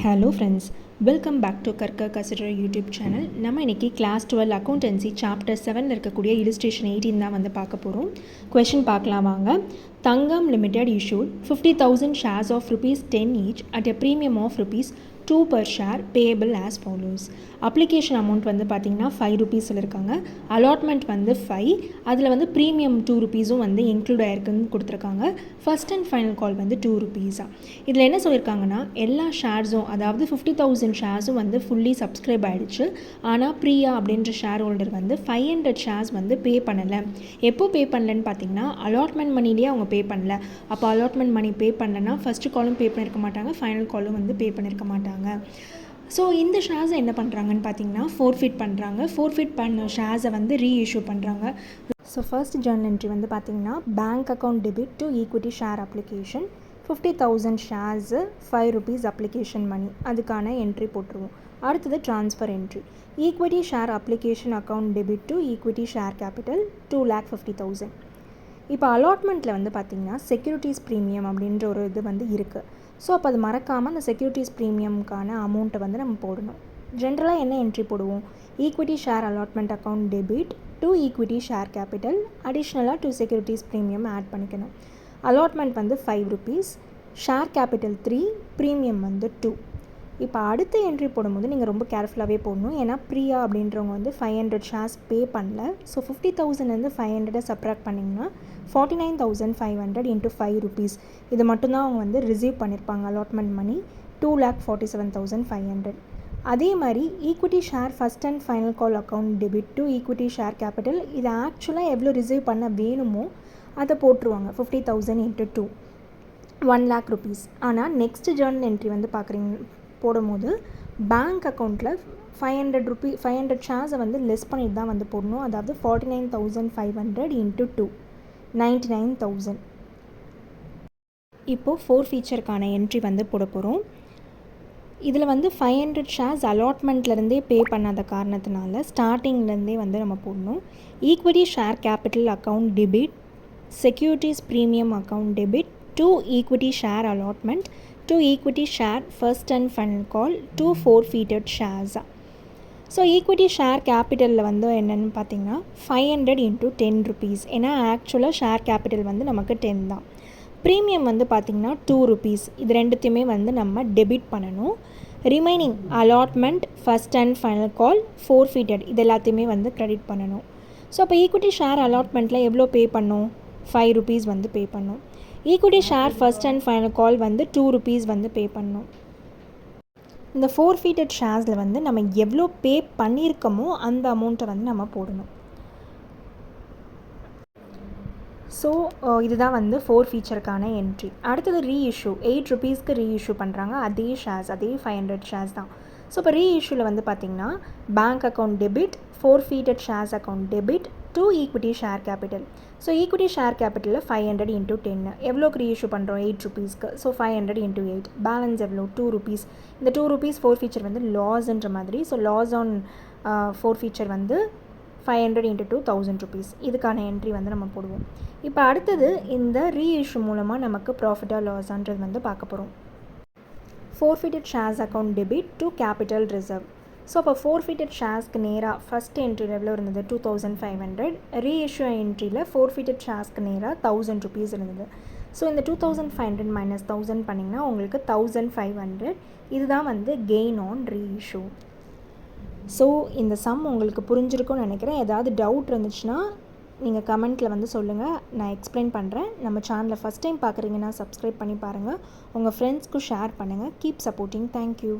Hello friends, welcome back to கற்க கசிடர் YouTube channel. நம்ம இன்றைக்கி கிளாஸ் 12 அக்கௌண்டன்சி சாப்டர் 7 இருக்கக்கூடிய இல்லுஸ்ட்ரேஷன் 18 தான் வந்து பார்க்க போகிறோம். கொஷின் பார்க்கலாம் வாங்க. தங்கம் limited issued 50,000 shares of ₹10 each at a premium of ₹2 per share payable as follows. Application amount வந்து பார்த்திங்கன்னா ₹5 இருக்காங்க. அலாட்மெண்ட் வந்து 5, அதில் வந்து ப்ரீமியம் ₹2 வந்து இன்க்ளூட் ஆகிருக்குன்னு கொடுத்துருக்காங்க. ஃபஸ்ட் அண்ட் ஃபைனல் கால் வந்து ₹2. இதில் என்ன சொல்லியிருக்காங்கன்னா, எல்லா ஷேர்ஸும் அதாவது 50,000 ஷேர்ஸும் வந்து ஃபுல்லி சப்ஸ்கிரைப் ஆகிடுச்சு. ஆனால் பிரியா அப்படின்ற ஷேர் ஹோல்டர் வந்து 500 ஷேர்ஸ் வந்து பே பண்ணலை. எப்போ பே பண்ணலன்னு பார்த்தீங்கன்னா, அலாட்மெண்ட் மணிலேயே அவங்க பே பண்ணல. அப்போ அலாட்மெண்ட் மணி பே பண்ணலன்னா ஃபஸ்ட்டு காலும் பே பண்ணியிருக்க மாட்டாங்க, ஃபைனல் காலும் வந்து பே பண்ணியிருக்க மாட்டாங்க. ஸோ இந்த ஷேர்ஸை என்ன பண்ணுறாங்கன்னு பார்த்தீங்கன்னா ஃபோர்ஃபிட் பண்ணுறாங்க. ஃபோர்ஃபிட் பண்ண ஷேர்ஸை வந்து ரீஇஷ்யூ பண்ணுறாங்க. ஸோ ஃபர்ஸ்ட் ஜர்னல் என்ட்ரி வந்து பார்த்திங்கன்னா bank account debit to equity share application 50,000 shares ₹5 application money, அதுக்கான என்ட்ரி போட்டுருவோம். அடுத்தது transfer entry, equity share application account debit to equity share capital 2,50,000. இப்போ அலாட்மெண்ட்டில் வந்து பார்த்திங்கன்னா செக்யூரிட்டிஸ் ப்ரீமியம் அப்படின்ற ஒரு இது வந்து இருக்குது. ஸோ அப்போ அது மறக்காமல் அந்த செக்யூரிட்டிஸ் ப்ரீமியம்க்கான அமௌண்ட்டை வந்து நம்ம போடணும். ஜென்ரலாக என்ன என்ட்ரி போடுவோம்? Equity share allotment account debit to equity share capital, அடிஷ்னலாக 2 செக்யூரிட்டிஸ் ப்ரீமியம் ஆட் பண்ணிக்கணும். அலாட்மெண்ட் வந்து ₹5, ஷேர் கேபிட்டல் 3, ப்ரீமியம் வந்து 2. இப்போ அடுத்த என்ட்ரி போடும்போது நீங்கள் ரொம்ப கேர்ஃபுல்லாகவே போடணும். ஏன்னா பிரியா அப்படின்றவங்க வந்து 500 ஷேர்ஸ் பே பண்ணல. ஸோ 50,000 500 சப்ராக்ட் பண்ணிங்கன்னா 49,500 இன்ட்டு ₹5. இது மட்டும்தான் அவங்க வந்து ரிசீவ் பண்ணியிருப்பாங்க அலாட்மெண்ட் மணி, 2,47,500. அதே மாதிரி equity share first and final call account debit to equity share capital, இது ஆக்சுவலாக எவ்வளோ ரிசீவ் பண்ண வேணுமோ அதை போட்டுருவாங்க. 50,000 இன்ட்டு 2, ₹1,00,000. ஆனால் நெக்ஸ்ட் ஜர்னல் என்ட்ரி வந்து போடும்போது பேங்க் அக்கௌண்ட்டில் 500 ஷேர்ஸை வந்து லெஸ் பண்ணிட்டு தான் வந்து போடணும். அதாவது 49,500 இன்ட்டு 2, 99,000. இப்போது 4 ஃபீச்சருக்கான என்ட்ரி வந்து போட போகிறோம். இதில் வந்து 500 ஷேர்ஸ் அலாட்மெண்ட்லேருந்தே பே பண்ணாத காரணத்தினால ஸ்டார்டிங்லேருந்தே வந்து நம்ம போடணும். Equity share capital account debit, securities premium account debit to equity share allotment to equity share first and final call to forfeited shares. So equity share கேபிட்டலில் வந்து என்னென்னு பார்த்தீங்கன்னா 500 இன்ட்டு ₹10. ஏன்னா ஆக்சுவலாக ஷேர் கேபிட்டல் வந்து நமக்கு 10 தான். ப்ரீமியம் வந்து பார்த்திங்கன்னா ₹2. இது ரெண்டுத்தையுமே வந்து நம்ம டெபிட் பண்ணணும். Remaining allotment, first and final call, forfeited இது எல்லாத்தையுமே வந்து க்ரெடிட் பண்ணணும். ஸோ அப்போ ஈக்விட்டி ஷேர் அலாட்மெண்ட்டில் எவ்வளோ பே பண்ணணும்? ₹5 வந்து பே பண்ணணும். Equity share first and final கால் வந்து ₹2 வந்து பே பண்ணணும். இந்த forfeited ஷேர்ஸில் வந்து நம்ம எவ்வளோ பே பண்ணியிருக்கோமோ அந்த அமௌண்ட்டை வந்து நம்ம போடணும். ஸோ இதுதான் வந்து 4 ஃபீச்சருக்கான என்ட்ரி. அடுத்தது ரீஇஷ்யூ, ₹8க்கு ரீஇஷ்யூ பண்ணுறாங்க. அதே ஷேர்ஸ், அதே 500 ஷேர்ஸ் தான். ஸோ இப்போ ரீஇஷ்யூவில் வந்து பார்த்திங்கன்னா bank account debit, forfeited shares account debit to equity share capital. So equity share கேபிட்டலில் 500 இன்ட்டு 10 எவ்வளோக்கு ரீஇஷ்யூ பண்ணுறோம்? ₹8. ஸோ 500 இன்ட்டு 8 பேலன்ஸ் எவ்வளோ? ₹2. இந்த ₹2 4 ஃபீச்சர் வந்து லாஸ்ன்ற மாதிரி. ஸோ லாஸ் ஆன் 4 ஃபீச்சர் வந்து 500 இன்ட்டு 2 ₹1,000. இதுக்கான என்ட்ரி வந்து நம்ம போடுவோம். இப்போ அடுத்தது இந்த ரீஇஷ்யூ மூலமாக நமக்கு ப்ராஃபிட்டா லாஸான்றது வந்து பார்க்க போகிறோம். forfeited shares account debit to capital reserve. So அப்போ forfeited ஷேர்ஸ்க்கு நேராக ஃபஸ்ட் என்ட்ரியில் எவ்வளோ இருந்தது? 2,500. ரீஇஷ்யூ என்ட்ரியில் forfeited ஷேர்ஸ்க்கு நேராக ₹1,000 இருந்தது. ஸோ இந்த 2,500 மைனஸ் 1,000 பண்ணிங்கன்னா உங்களுக்கு 1,500. இதுதான் வந்து கெயின் ஆன் ரீஇஷ்யூ. ஸோ இந்த சம் உங்களுக்கு புரிஞ்சிருக்கும்னு நினைக்கிறேன். ஏதாவது டவுட் இருந்துச்சுன்னா நீங்கள் கமெண்ட்டில் வந்து சொல்லுங்கள், நான் எக்ஸ்பிளைன் பண்ணுறேன். நம்ம சேனலை ஃபஸ்ட் டைம் பார்க்குறீங்கன்னா சப்ஸ்கிரைப் பண்ணி பாருங்கள். உங்கள் ஃப்ரெண்ட்ஸ்க்கு ஷேர் பண்ணுங்கள். Keep supporting. தேங்க்யூ.